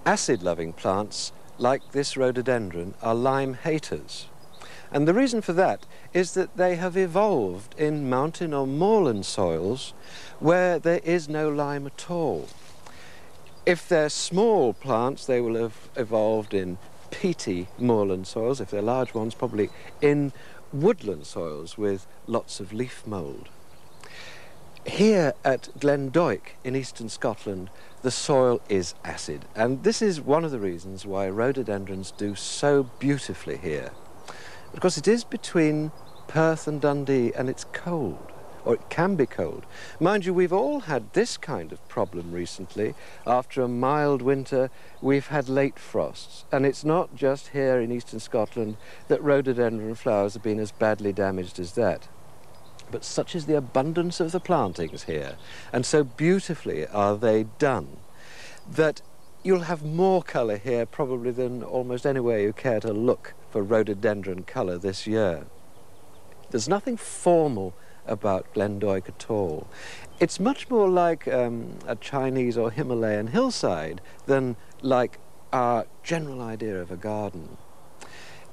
Acid-loving plants, like this rhododendron, are lime haters. And the reason for that is that they have evolved in mountain or moorland soils where there is no lime at all. If they're small plants, they will have evolved in peaty moorland soils. If they're large ones, probably in woodland soils with lots of leaf mould. Here at Glendoick in eastern Scotland, the soil is acid, and this is one of the reasons why rhododendrons do so beautifully here. Because it is between Perth and Dundee, and it's cold, or it can be cold. Mind you, we've all had this kind of problem recently. After a mild winter, we've had late frosts, and it's not just here in eastern Scotland that rhododendron flowers have been as badly damaged as that. But such is the abundance of the plantings here, and so beautifully are they done, that you'll have more colour here probably than almost anywhere you care to look for rhododendron colour this year. There's nothing formal about Glendoick at all. It's much more like a Chinese or Himalayan hillside than like our general idea of a garden.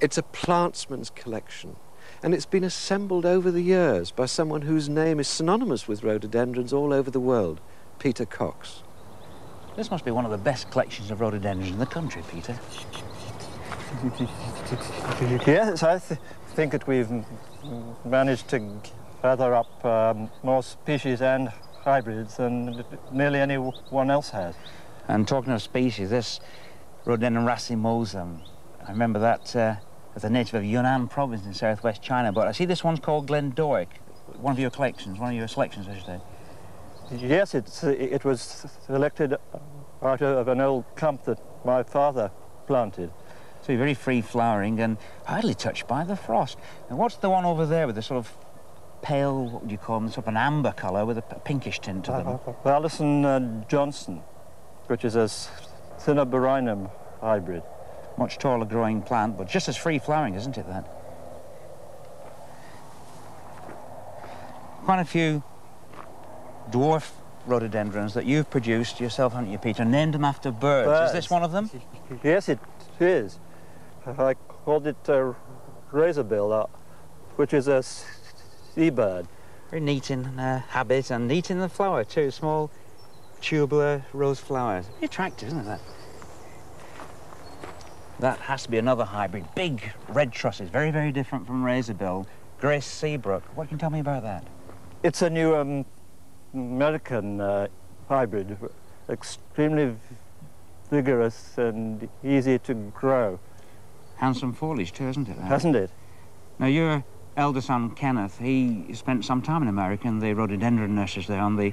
It's a plantsman's collection, and it's been assembled over the years by someone whose name is synonymous with rhododendrons all over the world, Peter Cox. This must be one of the best collections of rhododendrons in the country, Peter. Yes, I think that we've managed to gather up more species and hybrids than nearly anyone else has. And talking of species, this Rhododendron racemosum, I remember that as a native of Yunnan province in southwest China, but I see this one's called Glendoick, one of your collections, one of your selections, I should say. Yes, it was selected out of an old clump that my father planted. So you're very free-flowering and hardly touched by the frost. And what's the one over there with the sort of pale, what would you call them, sort of an amber colour with a pinkish tint to them? Alison Johnson, which is a Cinnabarinum hybrid. Much taller growing plant, but just as free-flowering, isn't it, that? Quite a few dwarf rhododendrons that you've produced yourself, haven't you, Peter? Named them after birds. Is this one of them? Yes, it is. I called it razorbill, which is a seabird. Very neat in habit and neat in the flower too. Small tubular rose flowers. Very attractive, isn't it, that? That has to be another hybrid. Big red trusses, very, very different from razorbill. Grace Seabrook. What can you tell me about that? It's a new American hybrid, extremely vigorous and easy to grow. Handsome foliage too, isn't it? Hasn't it? Now, your elder son, Kenneth, he spent some time in America in the rhododendron nurseries there on the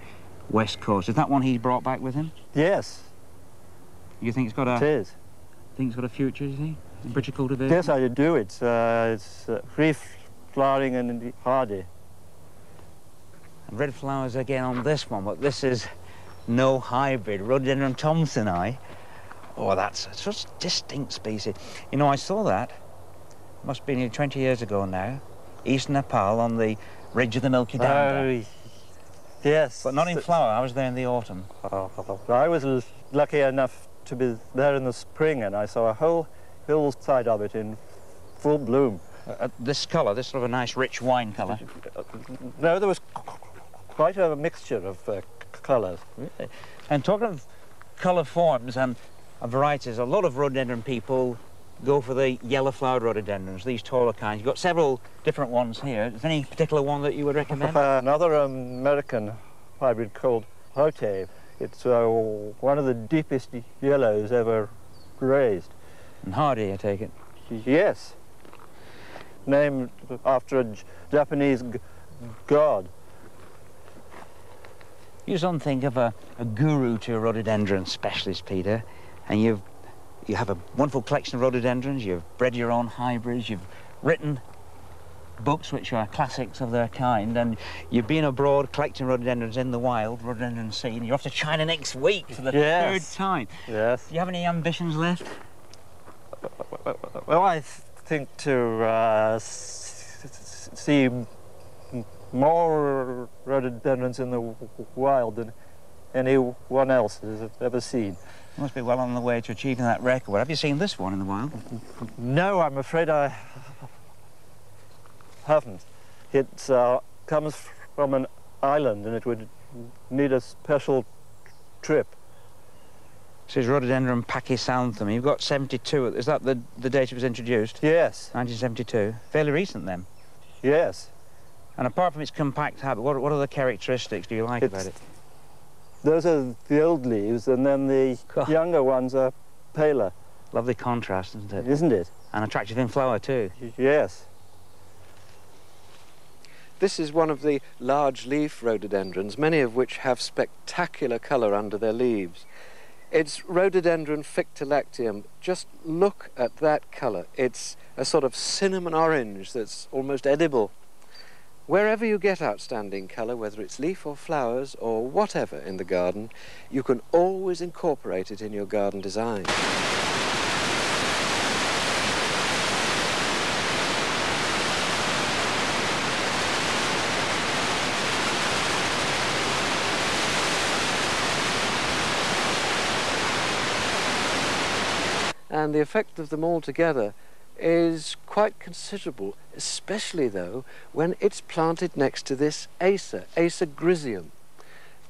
west coast. Is that one he brought back with him? Yes. You think it's got a... It is. Think it's got a future, do you think, in British cultivation? Yes, I do. It's free-flowering and hardy. And red flowers again on this one, but this is no hybrid. Rhododendron Thomsoni. Oh, that's such a distinct species. You know, I saw that, must be nearly 20 years ago now, East Nepal on the ridge of the Milky Danda. Yes. But not in flower, I was there in the autumn. I was lucky enough to be there in the spring, and I saw a whole hillside of it in full bloom. This colour, this sort of a nice rich wine colour? No, there was quite a mixture of colours. Really? And talking of colour forms and varieties, a lot of rhododendron people go for the yellow-flowered rhododendrons, these taller kinds. You've got several different ones here. Is there any particular one that you would recommend? Another American hybrid called Hote. It's one of the deepest yellows ever raised. And hardy, I take it? Yes. Named after a Japanese god. You don't think of a guru to a rhododendron specialist, Peter, and you have a wonderful collection of rhododendrons, you've bred your own hybrids, you've written books which are classics of their kind, and you've been abroad collecting rhododendrons in the wild, rhododendron scene. You're off to China next week for the third time. Yes. Do you have any ambitions left? Well, I think to see more rhododendrons in the wild than anyone else has ever seen. You must be well on the way to achieving that record. Have you seen this one in the wild? No, I'm afraid I haven't. It comes from an island and it would need a special trip. This is Rhododendron pachyxanthum. You've got 72. Is that the date it was introduced? Yes. 1972. Fairly recent then. Yes. And apart from its compact habit, what other characteristics do you like about it? Those are the old leaves, and then the younger ones are paler. Lovely contrast, isn't it? Isn't it? And attractive in flower too. Yes. This is one of the large leaf rhododendrons, many of which have spectacular colour under their leaves. It's Rhododendron fictilactium. Just look at that colour. It's a sort of cinnamon orange that's almost edible. Wherever you get outstanding colour, whether it's leaf or flowers or whatever in the garden, you can always incorporate it in your garden design. And the effect of them all together is quite considerable, especially though when it's planted next to this Acer griseum.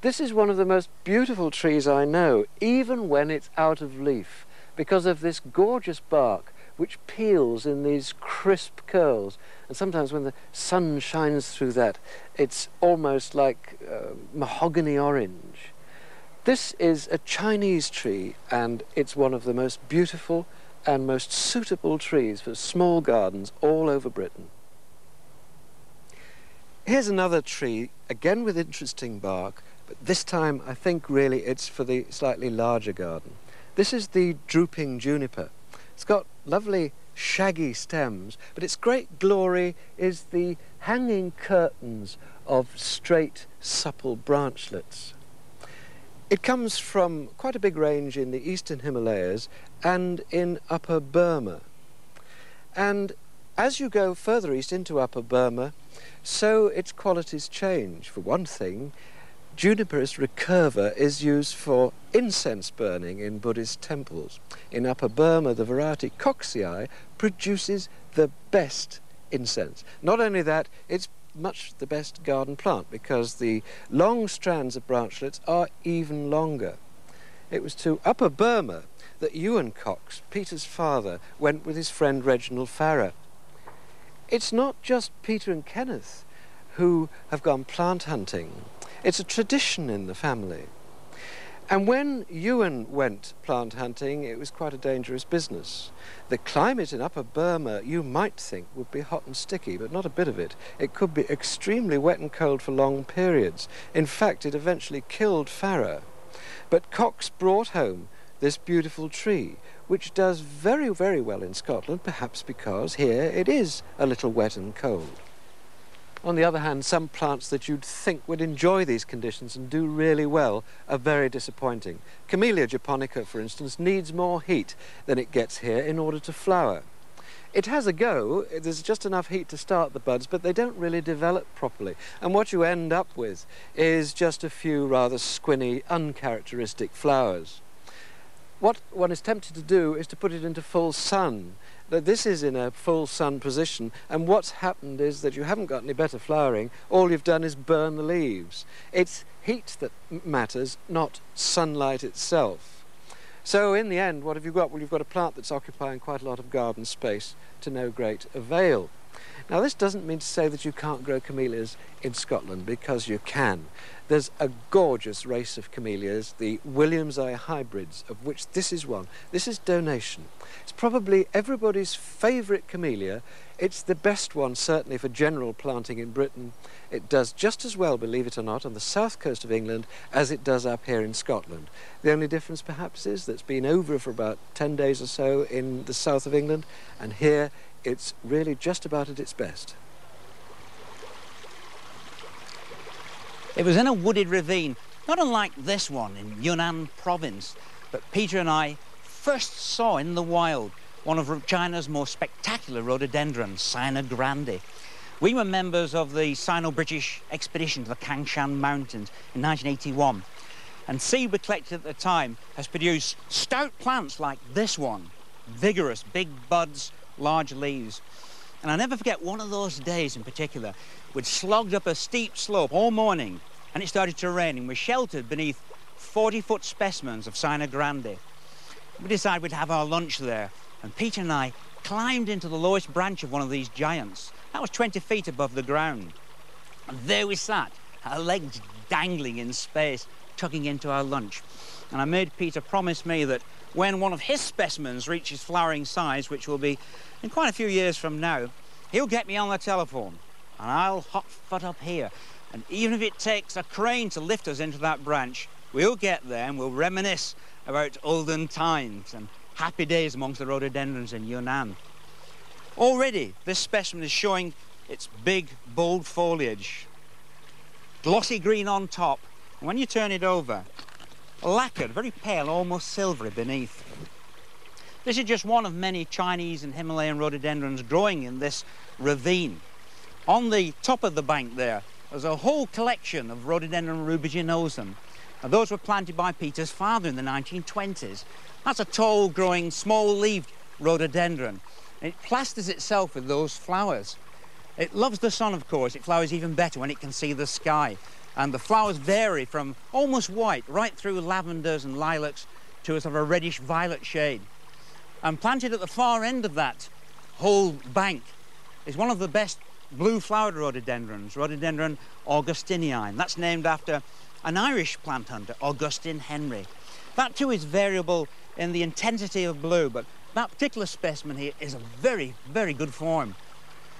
This is one of the most beautiful trees I know, even when it's out of leaf, because of this gorgeous bark which peels in these crisp curls, and sometimes when the sun shines through that, it's almost like mahogany orange. This is a Chinese tree, and it's one of the most beautiful and most suitable trees for small gardens all over Britain. Here's another tree, again with interesting bark, but this time I think really it's for the slightly larger garden. This is the drooping juniper. It's got lovely shaggy stems, but its great glory is the hanging curtains of straight, supple branchlets. It comes from quite a big range in the eastern Himalayas and in Upper Burma. And as you go further east into Upper Burma, so its qualities change. For one thing, Juniperus recurva is used for incense burning in Buddhist temples. In Upper Burma, the variety Coxii produces the best incense. Not only that, it's much the best garden plant because the long strands of branchlets are even longer. It was to Upper Burma that Ewan Cox, Peter's father, went with his friend Reginald Farrer. It's not just Peter and Kenneth who have gone plant hunting. It's a tradition in the family. And when Ewan went plant hunting, it was quite a dangerous business. The climate in Upper Burma, you might think, would be hot and sticky, but not a bit of it. It could be extremely wet and cold for long periods. In fact, it eventually killed Farrer. But Cox brought home this beautiful tree, which does very, very well in Scotland, perhaps because here it is a little wet and cold. On the other hand, some plants that you'd think would enjoy these conditions and do really well are very disappointing. Camellia japonica, for instance, needs more heat than it gets here in order to flower. It has a go, there's just enough heat to start the buds, but they don't really develop properly. And what you end up with is just a few rather squinny, uncharacteristic flowers. What one is tempted to do is to put it into full sun. This is in a full sun position, and what's happened is that you haven't got any better flowering. All you've done is burn the leaves. It's heat that matters, not sunlight itself. So in the end, what have you got? Well, you've got a plant that's occupying quite a lot of garden space to no great avail. Now, this doesn't mean to say that you can't grow camellias in Scotland, because you can. There's a gorgeous race of camellias, the Williamsii hybrids, of which this is one. This is Donation. It's probably everybody's favourite camellia. It's the best one, certainly, for general planting in Britain. It does just as well, believe it or not, on the south coast of England as it does up here in Scotland. The only difference, perhaps, is that it's been over for about 10 days or so in the south of England, and here it's really just about at its best. It was in a wooded ravine, not unlike this one in Yunnan province, that Peter and I first saw in the wild one of China's most spectacular rhododendrons, Sina grande. We were members of the Sino-British expedition to the Kangshan Mountains in 1981. And seed we collected at the time has produced stout plants like this one. Vigorous, big buds, large leaves. And I'll never forget one of those days in particular. We'd slogged up a steep slope all morning and it started to rain, and we're sheltered beneath 40-foot specimens of Sina Grande. We decided we'd have our lunch there, and Peter and I climbed into the lowest branch of one of these giants. That was 20 feet above the ground. And there we sat, our legs dangling in space, tugging into our lunch. And I made Peter promise me that when one of his specimens reaches flowering size, which will be in quite a few years from now, he'll get me on the telephone and I'll hot foot up here. And even if it takes a crane to lift us into that branch, we'll get there and we'll reminisce about olden times and happy days amongst the rhododendrons in Yunnan. Already, this specimen is showing its big, bold foliage. Glossy green on top, and when you turn it over, lacquered, very pale, almost silvery beneath. This is just one of many Chinese and Himalayan rhododendrons growing in this ravine. On the top of the bank there's a whole collection of Rhododendron rubiginosum. Now, those were planted by Peter's father in the 1920s. That's a tall growing, small-leaved rhododendron. It plasters itself with those flowers. It loves the sun, of course. It flowers even better when it can see the sky. And the flowers vary from almost white right through lavenders and lilacs to a sort of a reddish violet shade. And planted at the far end of that whole bank is one of the best blue-flowered rhododendrons, Rhododendron augustinii. That's named after an Irish plant hunter, Augustine Henry. That too is variable in the intensity of blue, but that particular specimen here is a very, very good form.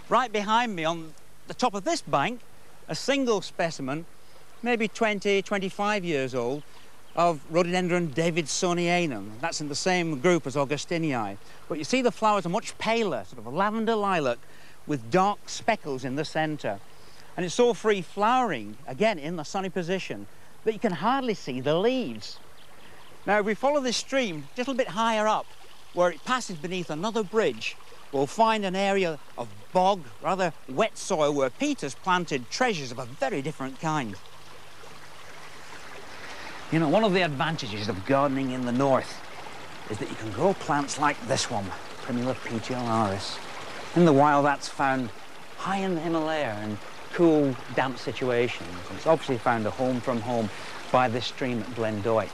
Right behind me on the top of this bank, a single specimen, maybe 20, 25 years old, of Rhododendron davidsonianum. That's in the same group as Augustinii. But you see the flowers are much paler, sort of a lavender lilac with dark speckles in the centre. And it's so free flowering, again in the sunny position, that you can hardly see the leaves. Now, if we follow this stream just a little bit higher up, where it passes beneath another bridge, we'll find an area of bog, rather wet soil, where Peter's planted treasures of a very different kind. You know, one of the advantages of gardening in the north is that you can grow plants like this one, Primula petiolaris. In the wild, that's found high in the Himalaya and cool, damp situations. And it's obviously found a home from home by this stream at Glendoick.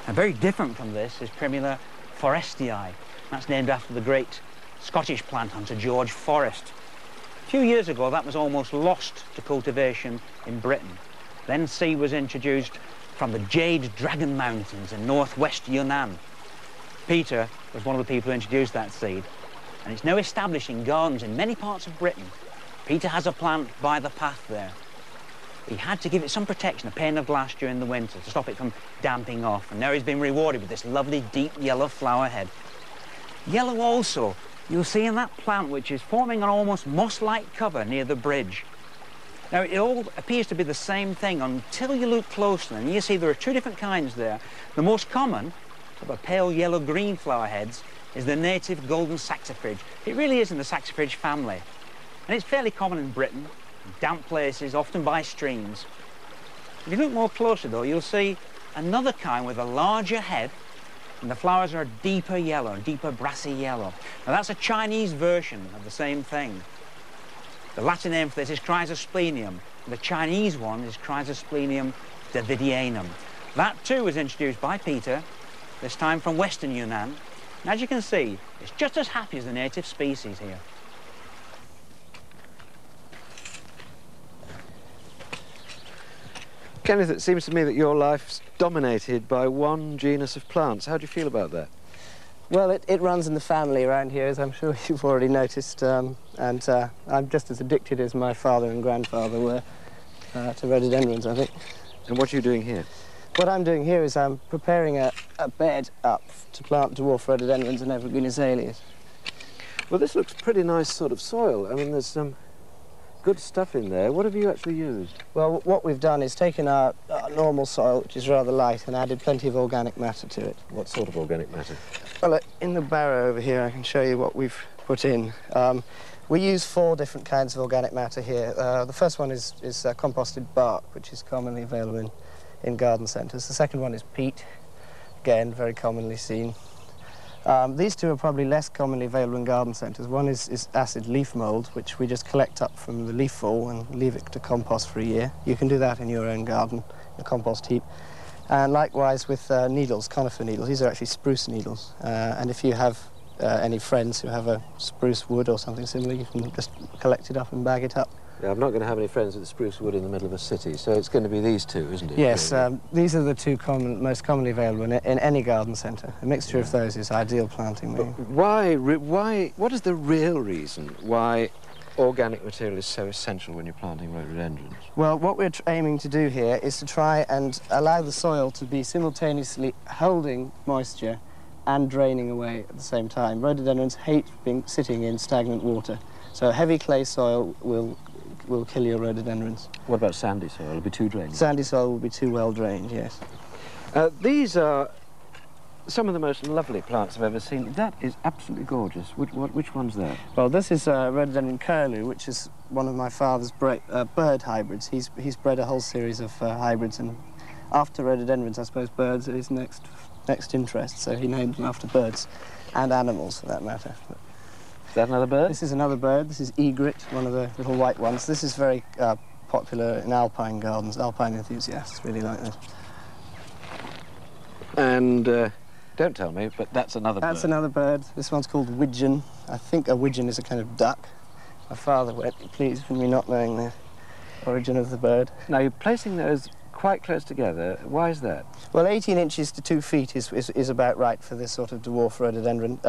And very different from this is Primula forestii. That's named after the great Scottish plant hunter George Forrest. A few years ago, that was almost lost to cultivation in Britain. Then seed was introduced from the Jade Dragon Mountains in northwest Yunnan. Peter was one of the people who introduced that seed, and it's now established in gardens in many parts of Britain. Peter has a plant by the path there. He had to give it some protection, a pane of glass during the winter, to stop it from damping off, and now he's been rewarded with this lovely deep yellow flower head. Yellow also, you'll see in that plant, which is forming an almost moss-like cover near the bridge. Now, it all appears to be the same thing until you look closely, and you see there are two different kinds there. The most common, of a pale yellow-green flower heads, is the native golden saxifrage. It really is in the saxifrage family, and it's fairly common in Britain, in damp places, often by streams. If you look more closely, though, you'll see another kind with a larger head, and the flowers are a deeper yellow, a deeper brassy yellow. Now, that's a Chinese version of the same thing. The Latin name for this is Chrysosplenium. The Chinese one is Chrysosplenium davidianum. That too was introduced by Peter, this time from western Yunnan. And as you can see, it's just as happy as the native species here. Kenneth, it seems to me that your life's dominated by one genus of plants. How do you feel about that? Well, it runs in the family around here, as I'm sure you've already noticed, and I'm just as addicted as my father and grandfather were to rhododendrons, I think. And what are you doing here? What I'm doing here is I'm preparing a bed up to plant dwarf rhododendrons and evergreen azaleas. Well, this looks pretty nice sort of soil. I mean, there's some good stuff in there. What have you actually used? Well, what we've done is taken our normal soil, which is rather light, and added plenty of organic matter to it. What sort of organic matter? Well, in the barrow over here, I can show you what we've put in. We use 4 different kinds of organic matter here. The first one is composted bark, which is commonly available in garden centres. The second one is peat, again, very commonly seen. These two are probably less commonly available in garden centres. One is acid leaf mould, which we just collect up from the leaf fall and leave it to compost for a year. You can do that in your own garden, a compost heap. And likewise with needles, conifer needles. These are actually spruce needles. And if you have any friends who have a spruce wood or something similar, you can just collect it up and bag it up. Yeah, I'm not going to have any friends with spruce wood in the middle of a city, so it's going to be these two, isn't it? Yes, really? These are the two most commonly available in any garden centre. A mixture of those is ideal planting medium. What is the real reason why organic material is so essential when you're planting rhododendrons? Well, what we're aiming to do here is to try and allow the soil to be simultaneously holding moisture and draining away at the same time. Rhododendrons hate sitting in stagnant water, so heavy clay soil will kill your rhododendrons. What about sandy soil? It'll be too draining. Sandy soil will be too well drained, yes. These are some of the most lovely plants I've ever seen. That is absolutely gorgeous. Which one's that? Well, this is Rhododendron curlew, which is one of my father's bird hybrids. He's bred a whole series of hybrids, and after rhododendrons, I suppose birds are his next interest, so he named them after birds and animals, for that matter. Is that another bird? This is another bird. This is egret, one of the little white ones. This is very popular in alpine gardens. Alpine enthusiasts really like this. And don't tell me, but that's another bird. That's another bird. This one's called widgeon. I think a widgeon is a kind of duck. My father won't be pleased with me not knowing the origin of the bird. Now, you're placing those quite close together. Why is that? Well, 18 inches to 2 feet is about right for this sort of dwarf rhododendron.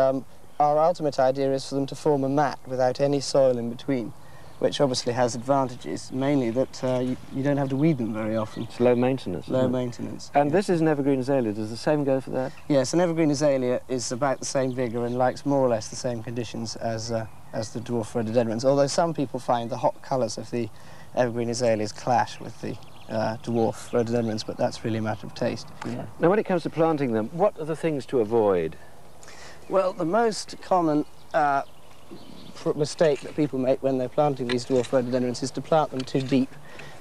Our ultimate idea is for them to form a mat without any soil in between, which obviously has advantages, mainly that you don't have to weed them very often. It's low maintenance. Low maintenance. And this is an evergreen azalea. Does the same go for that? Yes, an evergreen azalea is about the same vigour and likes more or less the same conditions as the dwarf rhododendrons, although some people find the hot colours of the evergreen azaleas clash with the dwarf rhododendrons, but that's really a matter of taste. Yeah. Now, when it comes to planting them, what are the things to avoid? Well, the most common mistake that people make when they're planting these dwarf rhododendrons is to plant them too deep.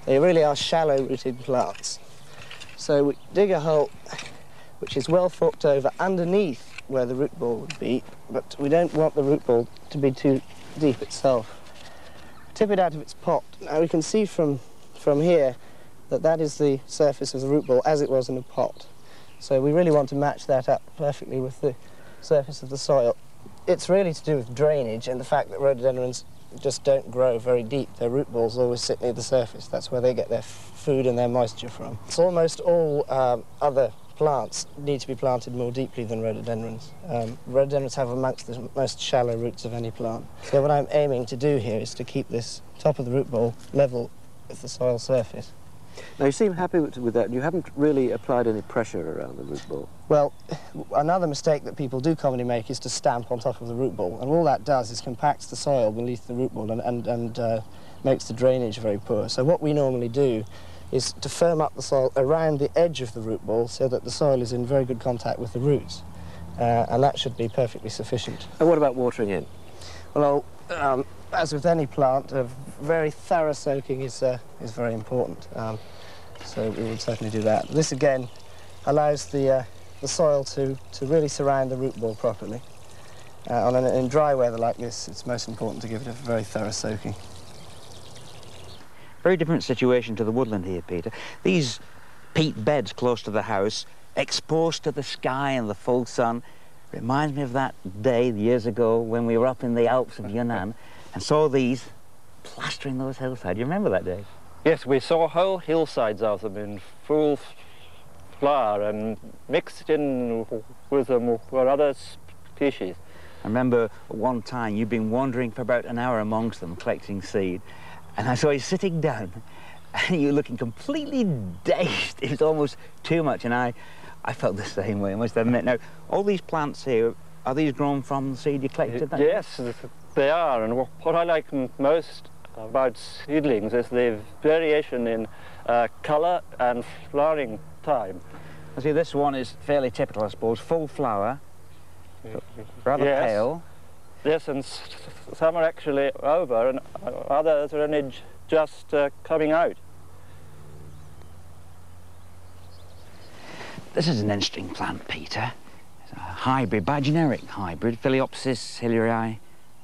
They really are shallow-rooted plants. So we dig a hole which is well forked over underneath where the root ball would be, but we don't want the root ball to be too deep itself. Tip it out of its pot. Now we can see from here that is the surface of the root ball as it was in a pot. So we really want to match that up perfectly with the surface of the soil. It's really to do with drainage and the fact that rhododendrons just don't grow very deep. Their root balls always sit near the surface. That's where they get their food and their moisture from. It's almost all other plants need to be planted more deeply than rhododendrons. Rhododendrons have amongst the most shallow roots of any plant. So what I'm aiming to do here is to keep this top of the root ball level with the soil surface. Now, you seem happy with that. You haven't really applied any pressure around the root ball. Well, another mistake that people do commonly make is to stamp on top of the root ball, and all that does is compacts the soil beneath the root ball and makes the drainage very poor. So what we normally do is to firm up the soil around the edge of the root ball so that the soil is in very good contact with the roots, and that should be perfectly sufficient. And what about watering in? Well, as with any plant, very thorough soaking is very important. So we would certainly do that. This again allows the soil to really surround the root ball properly. In dry weather like this, it's most important to give it a very thorough soaking. Very different situation to the woodland here, Peter. These peat beds close to the house, exposed to the sky and the full sun, reminds me of that day years ago when we were up in the Alps of Yunnan and saw these plastering those hillsides. You remember that day? Yes, we saw whole hillsides of them in full flower, and mixed in with them were other species. I remember one time you'd been wandering for about an hour amongst them collecting seed, and I saw you sitting down and you were looking completely dazed. It was almost too much, and I felt the same way, I must admit. Now, all these plants here, are these grown from the seed you collected? Yes, they are, and what I like most about seedlings is the variation in colour and flowering time. I see this one is fairly typical, I suppose, full flower, rather pale. Yes, and some are actually over, and others are only just coming out. This is an interesting plant, Peter. It's a hybrid, bigeneric hybrid, Philiopsis hilary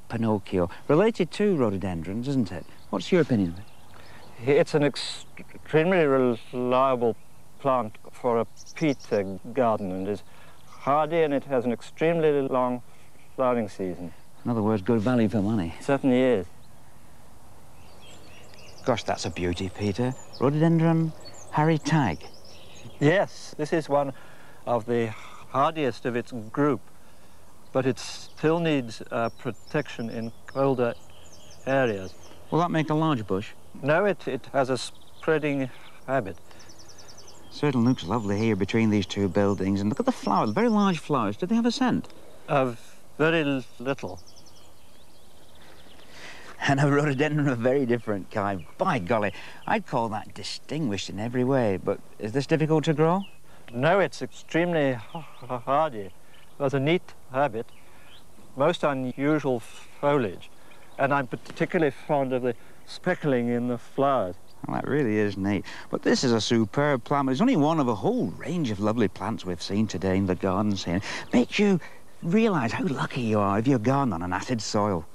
Pinocchio. Related to rhododendrons, isn't it? What's your opinion of it? It's an extremely reliable plant for a peat garden, and is hardy, and it has an extremely long flowering season. In other words, good value for money. It certainly is. Gosh, that's a beauty, Peter. Rhododendron Harry Tag. Yes, this is one of the hardiest of its group, but it still needs protection in colder areas. Will that make a large bush? No, it has a spreading habit. Certainly looks lovely here between these two buildings. And look at the flowers, very large flowers. Do they have a scent? Very little. And a rhododendron of a very different kind. By golly, I'd call that distinguished in every way. But is this difficult to grow? No, it's extremely hardy. There's a neat habit, most unusual foliage, and I'm particularly fond of the speckling in the flowers. Well, that really is neat. But this is a superb plant. It's only one of a whole range of lovely plants we've seen today in the gardens here. Makes you realise how lucky you are if you're garden on an acid soil.